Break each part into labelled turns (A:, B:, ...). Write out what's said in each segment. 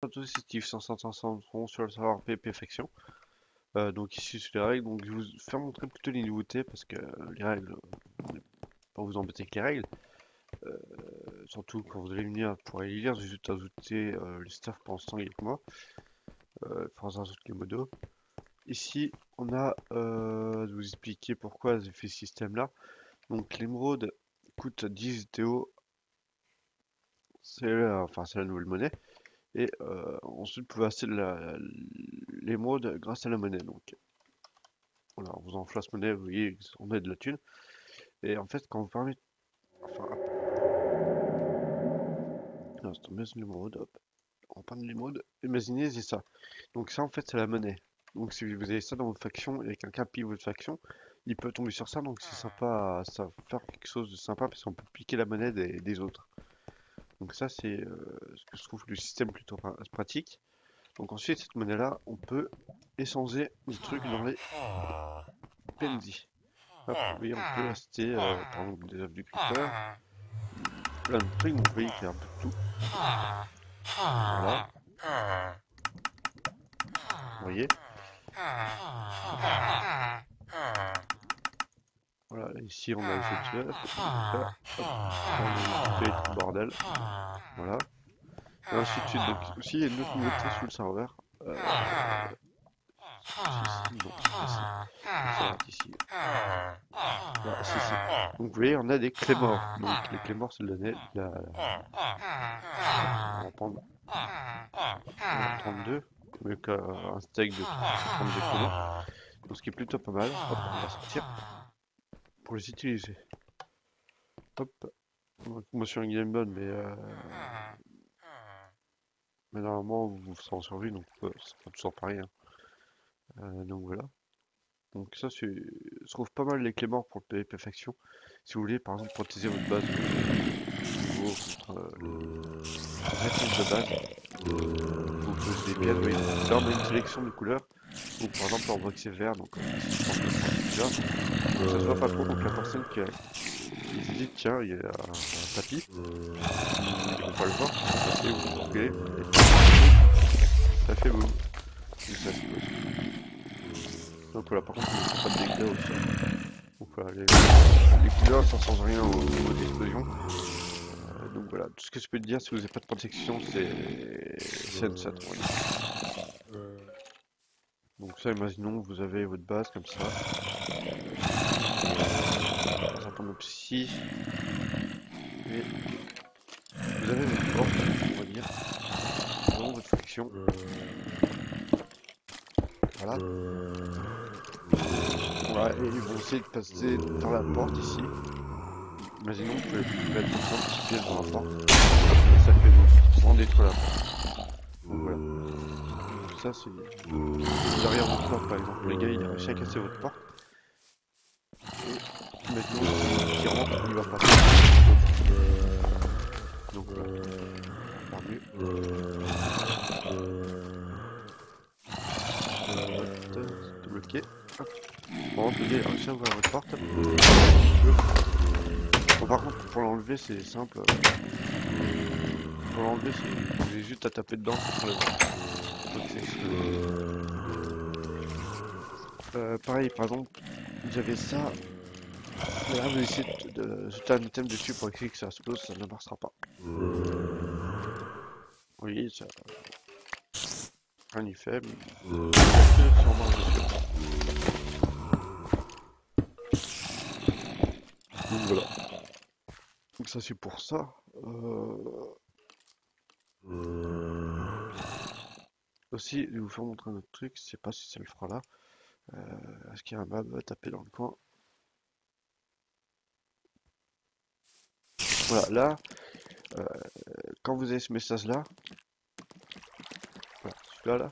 A: Bonjour à tous, c'est Steve 500 sur le serveur PvP Faction. Donc ici sur les règles, donc je vais vous faire montrer plutôt les nouveautés parce que les règles, je vais pas vous embêter avec les règles. Surtout quand vous allez venir pour les lire, j'ai juste ajouté les staffs pour l'instant avec moi. Il faudra ajouter les modos. Ici on a de vous expliquer pourquoi j'ai fait ce système là. Donc l'émeraude coûte 10 GTO, c'est la nouvelle monnaie. Et ensuite, vous pouvez acheter l'émeraude grâce à la monnaie. Donc, voilà, en faisant flash monnaie, vous voyez, on met de la thune. Et en fait, quand vous permettez. Enfin, hop. Non, c'est l'émeraude, hop. On prend de l'émeraude. Imaginez, c'est ça. Donc, ça, en fait, c'est la monnaie. Donc, si vous avez ça dans votre faction et quelqu'un pille votre faction, il peut tomber sur ça. Donc, c'est sympa. Ça va faire quelque chose de sympa parce qu'on peut piquer la monnaie des autres. Donc, ça, c'est ce que je trouve le système plutôt pratique. Donc ensuite, cette monnaie-là, on peut échanger des trucs dans les PNJ. Hop, vous voyez, on peut acheter, par exemple, des œufs du creeper, plein de trucs, donc vous voyez qu'il y a un peu de tout. Voilà, vous voyez. Voilà, ici on a les œufs, hop, on a les tout le bordel. Voilà, et ainsi de suite. Donc aussi, il y a une autre nouveauté sur le serveur. Non, ici. Il faut être ici. Voilà, ici. Donc vous voyez, on a des clémores. Donc les clémores, c'est on va prendre 32, avec un steak de 32 clémores. Donc ce qui est plutôt pas mal. Hop, on va sortir pour les utiliser. Hop. Donc, moi je suis un game mode, mais normalement vous serez en survie, donc c'est pas toujours pareil. Hein. Donc voilà. Donc ça, je trouve pas mal les clémores pour le PvP faction. Si vous voulez, par exemple, protéger votre base niveau contre les réponses de base, vous posez des pièces. Vous voyez, là, on a une sélection de couleurs. Donc par exemple, en box c'est vert, donc ici, je pense que c'est vert. Donc ça se voit pas trop. Donc la personne qui se dit, tiens, il y a un tapis, ils vont pas le voir, ils vont passer, vous reculez, et ça fait boum. Donc ça explose. Donc voilà, par contre, il ne faut pas de dégâts au sol. Donc voilà, les couleurs ça change rien au niveau d'explosion. Donc voilà, tout ce que je peux te dire si vous n'avez pas de protection c'est un set. Donc ça, imaginons vous avez votre base comme ça. Ça tombe psy. Et vous avez votre porte, on va dire, dans votre faction. Voilà. Voilà, et ils vont essayer de passer dans la porte ici. Imaginons que vous pouvez mettre un petit piège dans la porte. Et ça fait vous détruire la porte. Donc voilà. Donc ça c'est derrière votre porte par exemple. Le gars il a réussi à casser votre porte. Et maintenant qui rentre, il va passer. Donc voilà. On va faire mieux. C'est bloqué. Hop. Bon, le gars il a réussi à ouvrir votre porte. Bon, par contre pour l'enlever c'est simple. Pour l'enlever c'est vous avez juste à taper dedans contre le pareil, par exemple, vous avez ça. Mais là, vous essayez de jeter un item dessus pour essayer que ça explose, ça ne marchera pas. Vous voyez, ça. Rien n'y fait, mais. Ça en marche dessus. Donc voilà. Donc ça, c'est pour ça. Aussi, je vais vous faire montrer un autre truc, je sais pas si ça le fera là. Est-ce qu'il y a un map à taper dans le coin? Voilà, là, quand vous avez ce message là, voilà, celui-là, là,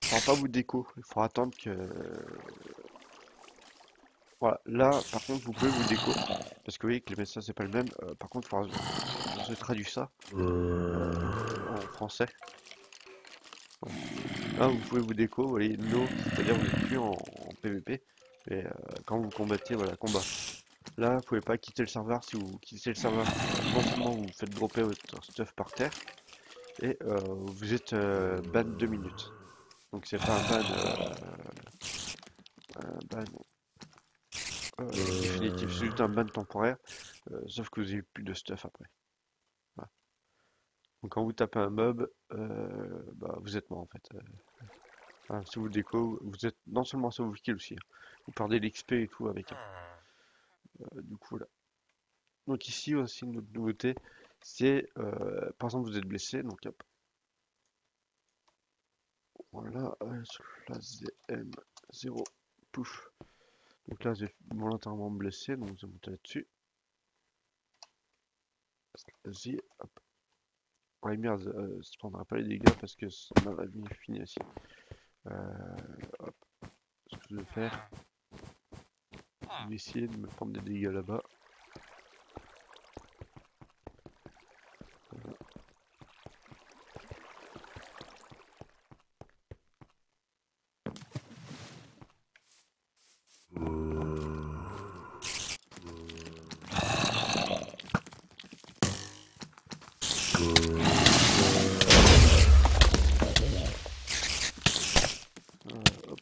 A: il ne faudra pas vous déco, il faudra attendre que... Voilà, là, par contre, vous pouvez vous déco, parce que vous voyez que les messages c'est pas le même, par contre, il faudra... je traduis ça en français. Là, vous pouvez vous déco, vous voyez, no, c'est-à-dire vous n'êtes plus en PVP, et quand vous combattez, voilà, combat. Là, vous pouvez pas quitter le serveur. Si vous quittez le serveur, non seulement vous faites dropper votre stuff par terre, et vous êtes ban 2 minutes. Donc c'est pas un ban définitif, c'est juste un ban temporaire, sauf que vous avez plus de stuff après. Voilà. Donc quand vous tapez un mob, bah, vous êtes mort en fait. Enfin, si vous déco, vous êtes non seulement ça vous kill aussi, hein. Vous perdez l'XP et tout avec. Hein. Du coup là. Donc ici aussi une autre nouveauté, c'est par exemple vous êtes blessé, donc hop, voilà, la ZM0, pouf. Donc là j'ai volontairement blessé, donc je vais monter là-dessus. Vas-y, hop. Ouais, merde, ça prendra pas les dégâts parce que ma vie est finie aussi. Hop, ce que je vais faire, je vais essayer de me prendre des dégâts là-bas. Hop,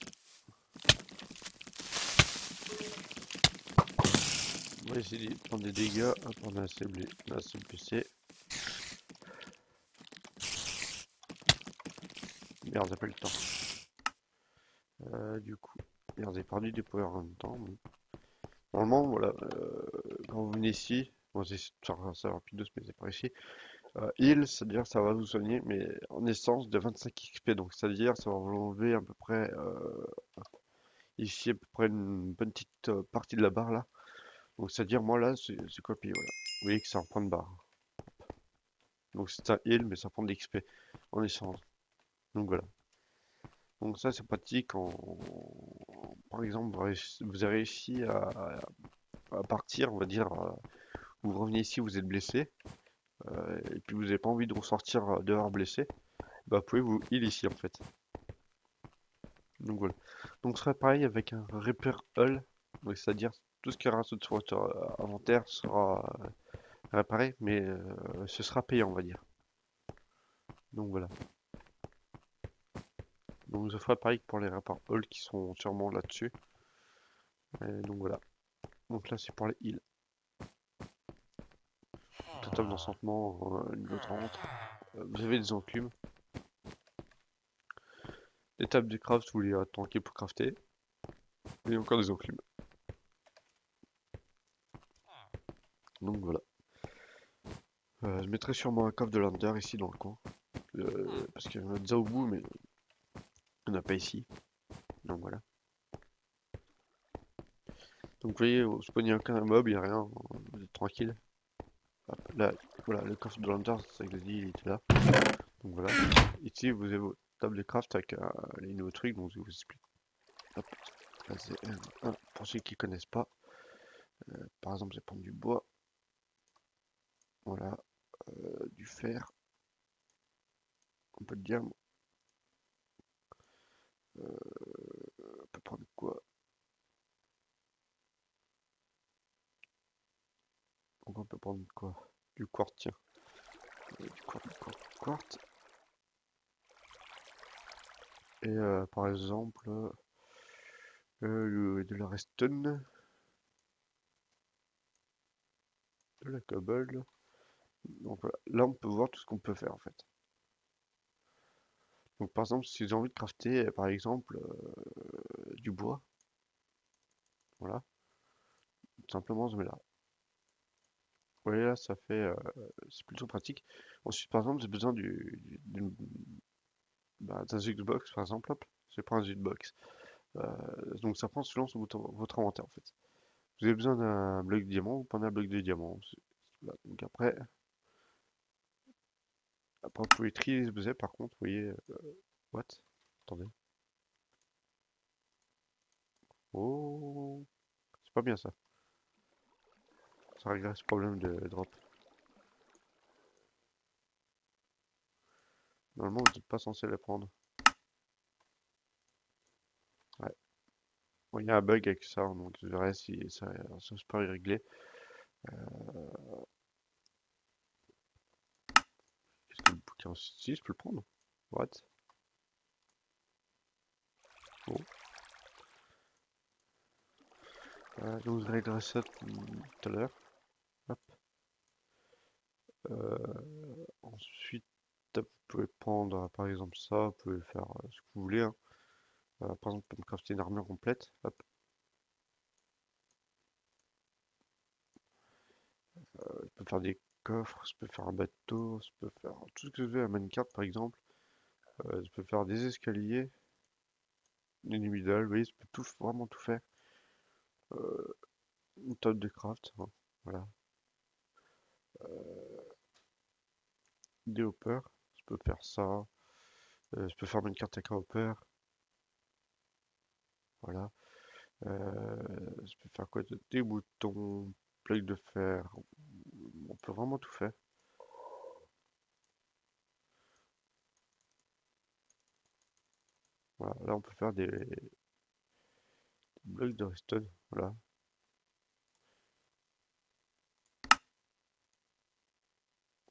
A: on va essayer de prendre des dégâts. Hop, on a assez blessé. Merde, j'ai pas eu le temps. Du coup, merde, j'ai perdu des power en même temps. Mais... Normalement, voilà, quand vous venez ici, bon, j'ai essayé de faire ça rapidos, mais c'est pas réussi. Heal, c'est-à-dire que ça va vous soigner, mais en essence de 25 XP, donc c'est-à-dire ça va vous enlever à peu près ici à peu près une bonne petite partie de la barre là. Donc c'est-à-dire moi là c'est copié, voilà. Vous voyez que ça reprend de barre. Donc c'est un heal, mais ça prend de l'XP en essence. Donc voilà. Donc ça c'est pratique en par exemple vous avez réussi à partir, on va dire, vous revenez ici, vous êtes blessé, et puis vous n'avez pas envie de ressortir dehors blessé, bah vous pouvez vous heal ici en fait. Donc voilà. Donc ce sera pareil avec un repair all, donc c'est-à-dire tout ce qui reste sur votre inventaire sera réparé, mais ce sera payant on va dire. Donc voilà. Donc je ferai pareil que pour les repair all qui sont sûrement là-dessus. Donc voilà. Donc là c'est pour les heals. Total d'enchantement, niveau 30. Vous avez des enclumes. Les tables de craft, vous les tanker pour crafter. Et encore des enclumes. Donc voilà. Je mettrai sûrement un coffre de lander ici dans le coin. Parce qu'il y en a déjà au bout, mais il n'y en a pas ici. Donc voilà. Donc vous voyez, au spawn, il n'y a aucun mob, il n'y a rien. Vous êtes tranquille. Hop, là, voilà, le coffre de lander, c'est ça que j'ai dit, il était là. Donc voilà. Ici, vous avez vos tables de craft avec les nouveaux trucs, donc je vous explique. Hop, là c'est un. Pour ceux qui connaissent pas, par exemple, je vais prendre du bois. Voilà, du fer, un peu de diamant. On peut prendre quoi? Donc on peut prendre quoi? Du quartz, tiens. Du quartz. Et par exemple, de la redstone, de la cobble. Donc voilà. Là, on peut voir tout ce qu'on peut faire en fait. Donc par exemple, si j'ai envie de crafter, par exemple, du bois, voilà, tout simplement je mets là. Vous voyez là, ça fait, c'est plutôt pratique. Ensuite, par exemple, j'ai besoin d'un jukebox, par exemple, hop, je prends un jukebox. Donc ça prend selon votre inventaire en fait. Vous avez besoin d'un bloc de diamant, vous prenez un bloc de diamant. Voilà. Donc après vous pouvez trier les objets par contre, vous voyez, what? Attendez. Oh, c'est pas bien ça. Ça réglerait ce problème de drop. Normalement, vous n'êtes pas censé les prendre. Ouais. Bon, il y a un bug avec ça, donc je verrai si ça se peut y régler. Qu'est-ce que le tiens, si, je peux le prendre. What? Bon. Donc je réglerai ça tout à l'heure. Hop. Ensuite, vous pouvez prendre par exemple ça, vous pouvez faire ce que vous voulez. Hein. Par exemple, pour me crafter une armure complète. Hop. Je peux faire des coffres, je peux faire un bateau, je peux faire tout ce que je veux à Minecraft par exemple. Je peux faire des escaliers, une middle, vous voyez, je peux tout, vraiment tout faire. Une table de craft, hein, voilà. Des hoppers, je peux faire ça. Je peux faire Minecraft avec un hopper, voilà. Je peux faire quoi d'autre? Des boutons, plaques de fer, on peut vraiment tout faire. Voilà, là on peut faire des blocs de redstone, voilà.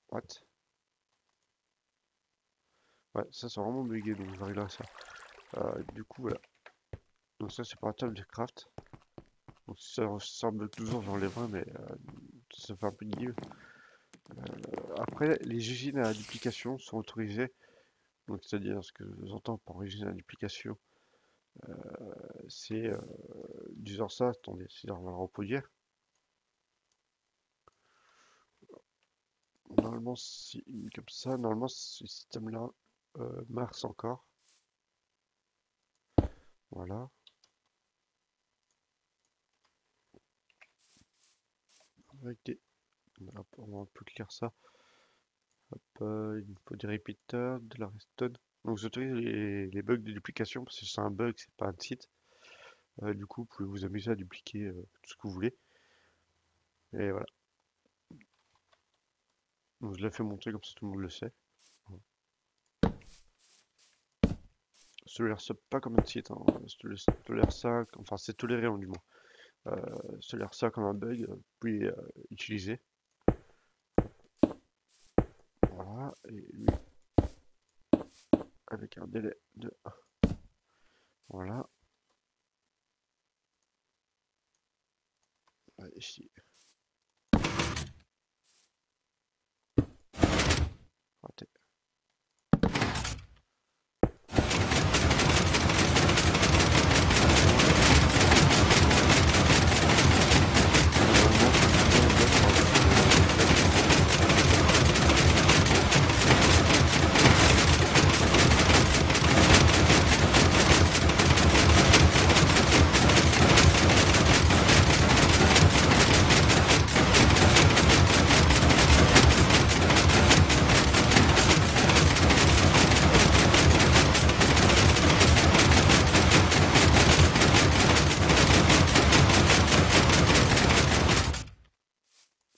A: What? Ouais, ça c'est vraiment bugué, donc je vais régler ça. Du coup, voilà. Donc ça c'est pour la table de craft. Donc si ça bug toujours, j'enlèverai, mais ça fait un peu de give. Après, les usines à duplication sont autorisées. Donc c'est-à-dire, ce que j'entends par usine à duplication, c'est du genre ça, attendez, si on va le reproduire. Normalement, si comme ça, normalement ce système-là marche encore. Voilà. Avec des... Hop, on va plus clair ça. Hop, il faut des repeaters, de la redstone. Donc vous autorisez les bugs de duplication parce que c'est un bug, c'est pas un cheat. Du coup, vous pouvez vous amuser à dupliquer tout ce que vous voulez. Et voilà. Donc je l'ai fait montrer comme ça tout le monde le sait. Je tolère ça pas comme un cheat, hein. Je tolère ça, enfin c'est toléré du moins. Je tolère ça comme un bug, vous pouvez utiliser. Voilà, et lui, avec un délai de 1. Voilà. Ici. Raté.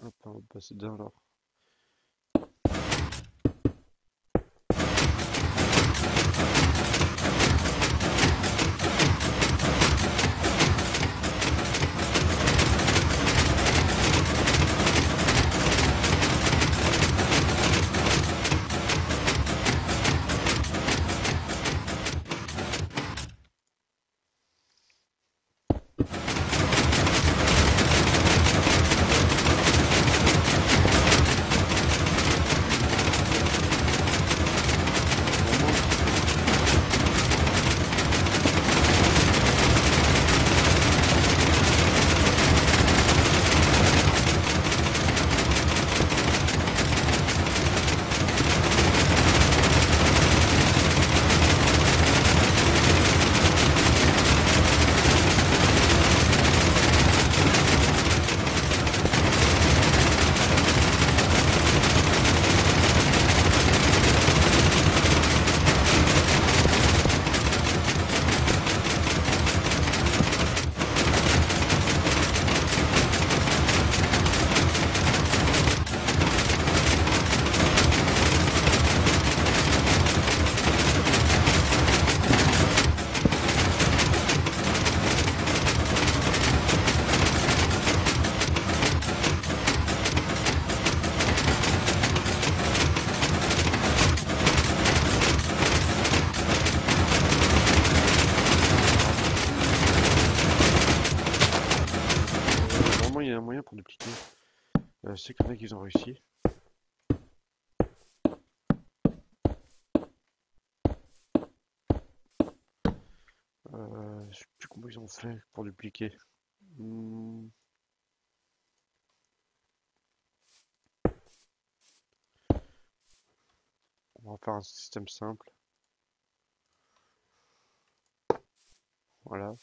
A: Hop, on va passer d'un alors. sais qu'il y en a qui ont réussi. Je sais plus comment ils ont fait pour dupliquer. Hmm, on va faire un système simple. Voilà.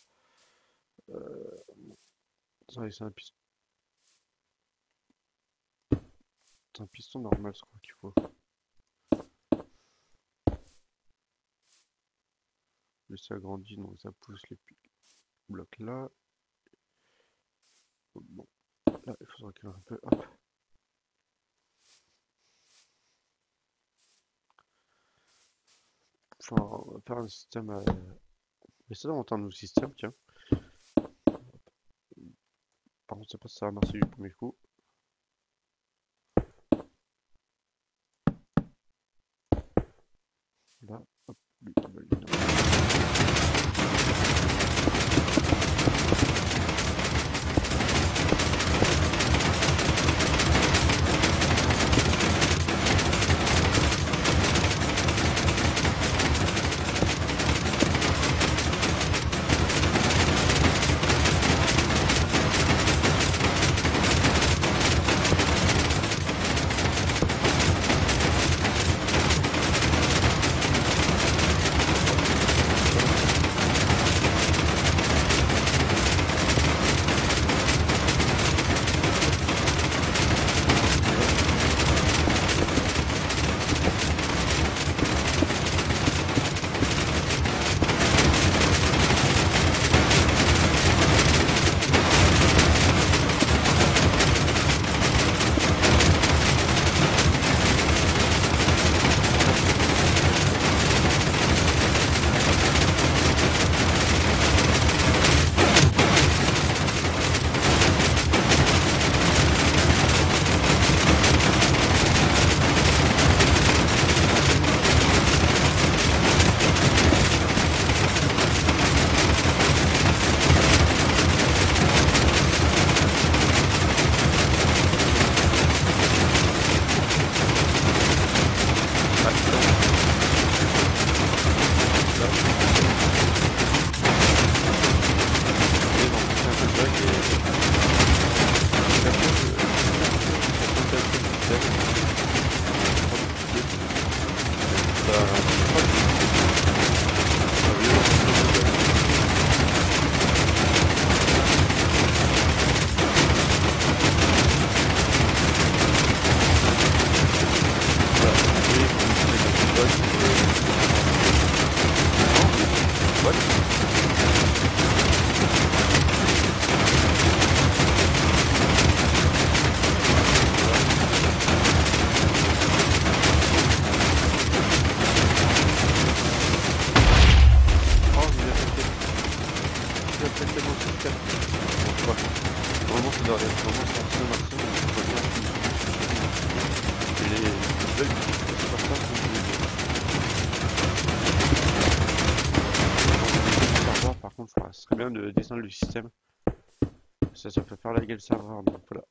A: Ça, c'est un piston normal, je crois qu'il faut. Laisser agrandi, donc ça pousse les blocs là. Bon, là, il faudra reculer un peu. Hop. Enfin, on va faire un système. Mais ça, on tente nos systèmes, tiens. Par contre, je sais pas si ça va marcher du premier coup. Là, hop, lui, il va lui- Oh, il a pété mon système. Ouais. Normalement, ça doit aller. Normalement, c'est ancien martien, donc tout va bien. Et les bugs, c'est pas ça qu'on veut. Serveur, par contre, ce serait bien de descendre le système. Ça peut faire laguer le serveur, donc voilà.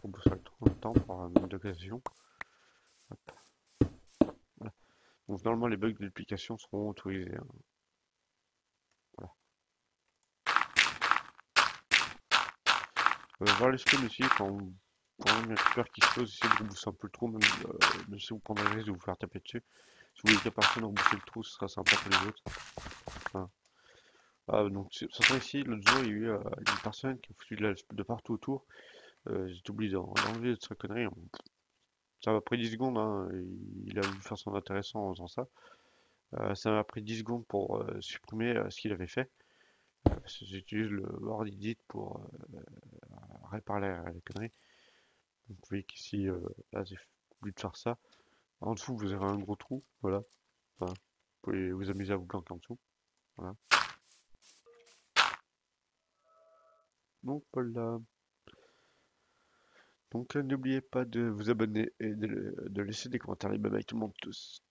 A: On peut faire le trop de temps pour un d'occasion. Voilà. Donc normalement les bugs de l'application seront autorisés, hein. Voilà. Voir les spawns aussi, quand il y a peur qui se pose, essayez de rebousser un peu le trou, même si vous prendrez le risque de vous faire taper dessus. Si vous voulez que personne rebousser le trou, ce sera sympa pour les autres. Voilà. Ah, donc ça serait ici, l'autre jour, il y a eu une personne qui a foutu de partout autour. J'ai oublié d'enlever sa connerie. Ça m'a pris 10 secondes, hein. Il a voulu faire son intéressant en faisant ça. Ça m'a pris 10 secondes pour supprimer ce qu'il avait fait. Parce que j'utilise le word edit pour réparer la connerie. Donc vous voyez qu'ici, là j'ai oublié de faire ça. En dessous vous aurez un gros trou, voilà. Enfin, vous pouvez vous amuser à vous planquer en dessous. Voilà. Donc voilà. Donc n'oubliez pas de vous abonner et de laisser des commentaires. Et bye bye tout le monde tous.